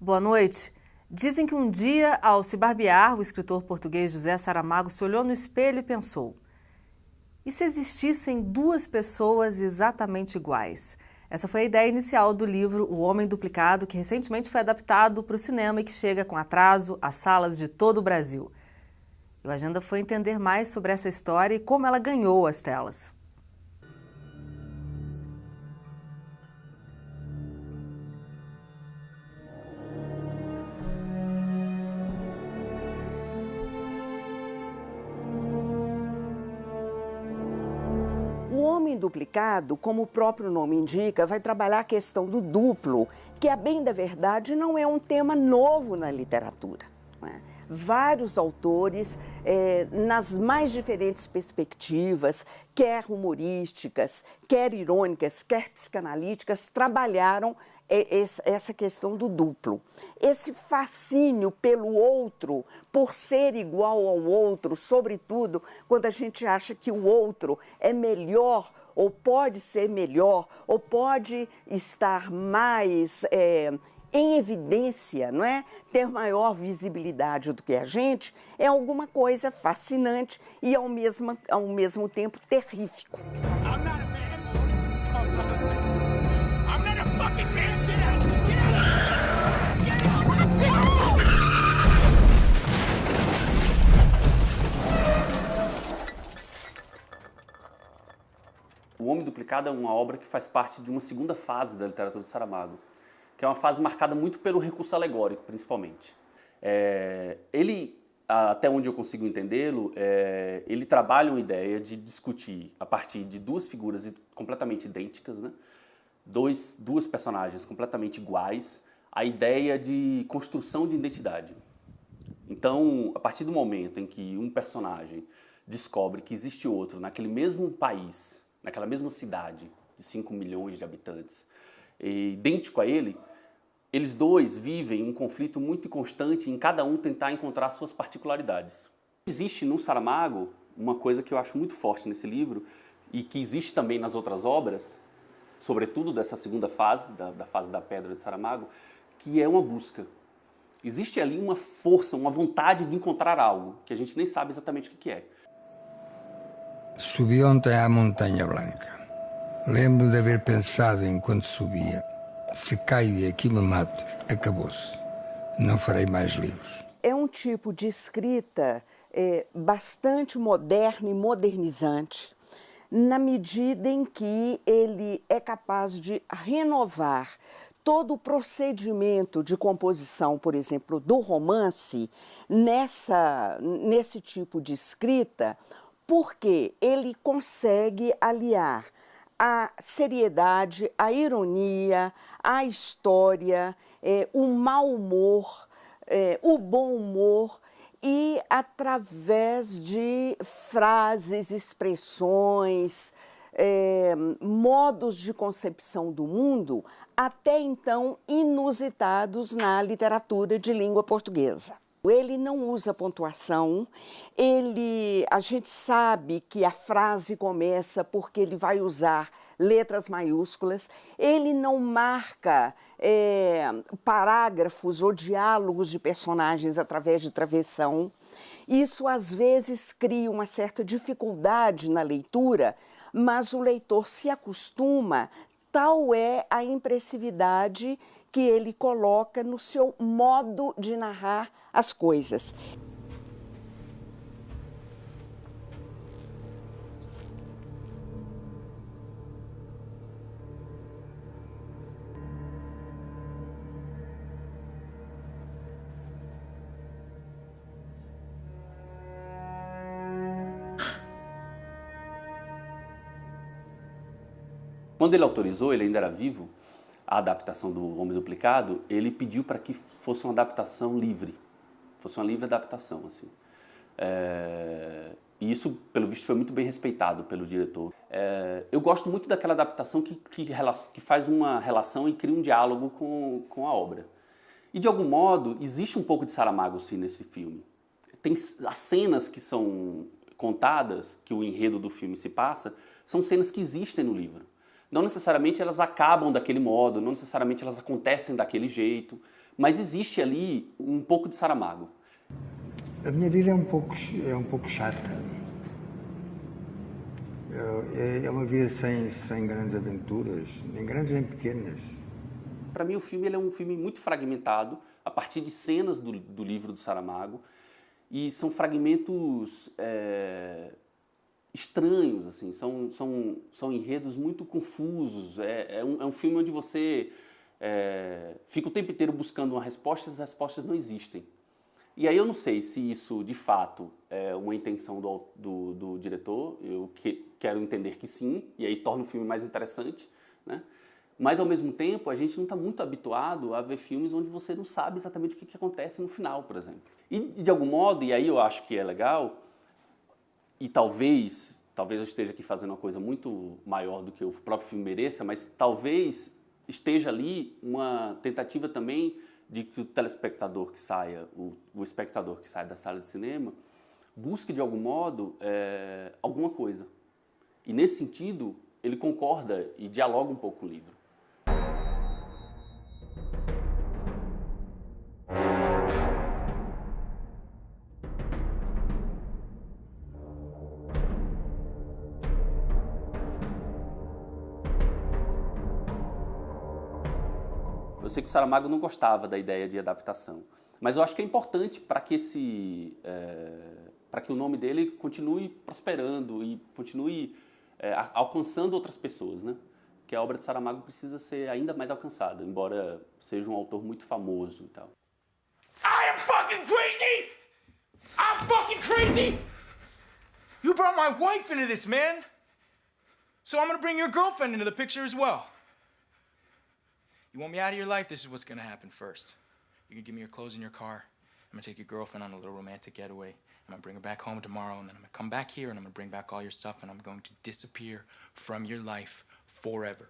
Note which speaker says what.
Speaker 1: Boa noite. Dizem que um dia, ao se barbear, o escritor português José Saramago se olhou no espelho e pensou: e se existissem duas pessoas exatamente iguais? Essa foi a ideia inicial do livro O Homem Duplicado, que recentemente foi adaptado para o cinema e que chega com atraso às salas de todo o Brasil. E o Agenda foi entender mais sobre essa história e como ela ganhou as telas.
Speaker 2: O Homem Duplicado, como o próprio nome indica, vai trabalhar a questão do duplo, que, a bem da verdade, não é um tema novo na literatura. Não é? Vários autores, nas mais diferentes perspectivas, quer humorísticas, quer irônicas, quer psicanalíticas, trabalharam essa questão do duplo. Esse fascínio pelo outro, por ser igual ao outro, sobretudo quando a gente acha que o outro é melhor, ou pode ser melhor, ou pode estar mais em evidência, não é? Ter maior visibilidade do que a gente, é alguma coisa fascinante e ao mesmo tempo terrífico.
Speaker 3: O Homem Duplicado é uma obra que faz parte de uma segunda fase da literatura de Saramago, que é uma fase marcada muito pelo recurso alegórico, principalmente. Ele, até onde eu consigo entendê-lo, ele trabalha uma ideia de discutir, a partir de duas figuras completamente idênticas, né? Duas personagens completamente iguais, a ideia de construção de identidade. Então, a partir do momento em que um personagem descobre que existe outro naquele mesmo país, naquela mesma cidade de 5 milhões de habitantes, idêntico a ele, eles dois vivem um conflito muito constante em cada um tentar encontrar suas particularidades. Existe no Saramago uma coisa que eu acho muito forte nesse livro e que existe também nas outras obras, sobretudo dessa segunda fase, da fase da Pedra de Saramago, que é uma busca. Existe ali uma força, uma vontade de encontrar algo que a gente nem sabe exatamente o que é.
Speaker 4: Subi ontem à Montanha Blanca. Lembro de haver pensado enquanto subia: se caio e aqui me mato, acabou-se. Não farei mais livros.
Speaker 2: É um tipo de escrita bastante moderno e modernizante, na medida em que ele é capaz de renovar todo o procedimento de composição, por exemplo, do romance, nesse tipo de escrita, porque ele consegue aliar a seriedade, a ironia, a história, o mau humor, o bom humor, e através de frases, expressões, modos de concepção do mundo, até então inusitados na literatura de língua portuguesa. Ele não usa pontuação, a gente sabe que a frase começa porque ele vai usar letras maiúsculas, ele não marca parágrafos ou diálogos de personagens através de travessão. Isso às vezes cria uma certa dificuldade na leitura, mas o leitor se acostuma, tal é a impressividade que ele coloca no seu modo de narrar as coisas.
Speaker 3: Quando ele autorizou, ele ainda era vivo, a adaptação do Homem Duplicado, ele pediu para que fosse uma adaptação livre, fosse uma livre adaptação, assim. E isso, pelo visto, foi muito bem respeitado pelo diretor. Eu gosto muito daquela adaptação que faz uma relação e cria um diálogo com a obra. E, de algum modo, existe um pouco de Saramago, sim, nesse filme. Tem as cenas que são contadas, que o enredo do filme se passa, são cenas que existem no livro. Não necessariamente elas acabam daquele modo, não necessariamente elas acontecem daquele jeito, Mas existe ali um pouco de Saramago.
Speaker 4: A minha vida é um pouco chata. É uma vida sem grandes aventuras, nem grandes nem pequenas.
Speaker 3: Para mim, o filme ele é um filme muito fragmentado, a partir de cenas do livro do Saramago, e são fragmentos estranhos, assim, são enredos muito confusos. É um filme onde você fica o tempo inteiro buscando uma resposta e as respostas não existem. E aí eu não sei se isso, de fato, é uma intenção do diretor, eu quero entender que sim, e aí torna o filme mais interessante, né? Mas, ao mesmo tempo, a gente não está muito habituado a ver filmes onde você não sabe exatamente o que acontece no final, por exemplo. E, de algum modo, e aí eu acho que é legal, e talvez eu esteja aqui fazendo uma coisa muito maior do que o próprio filme mereça, mas talvez esteja ali uma tentativa também de que o telespectador que saia, o espectador que sai da sala de cinema, busque, de algum modo, alguma coisa. E, nesse sentido, ele concorda e dialoga um pouco com o livro. Eu sei que o Saramago não gostava da ideia de adaptação, mas eu acho que é importante para que o nome dele continue prosperando e continue alcançando outras pessoas, né? Que a obra de Saramago precisa ser ainda mais alcançada, embora seja um autor muito famoso e tal.
Speaker 5: I am fucking crazy! I'm fucking crazy! You brought my wife into this, man! So I'm gonna bring your girlfriend into the picture as well. You want me out of your life? This is what's gonna happen first. You're gonna give me your clothes and your car. I'm gonna take your girlfriend on a little romantic getaway. I'm gonna bring her back home tomorrow, and then I'm gonna come back here and I'm gonna bring back all your stuff, and I'm going to disappear from your life forever.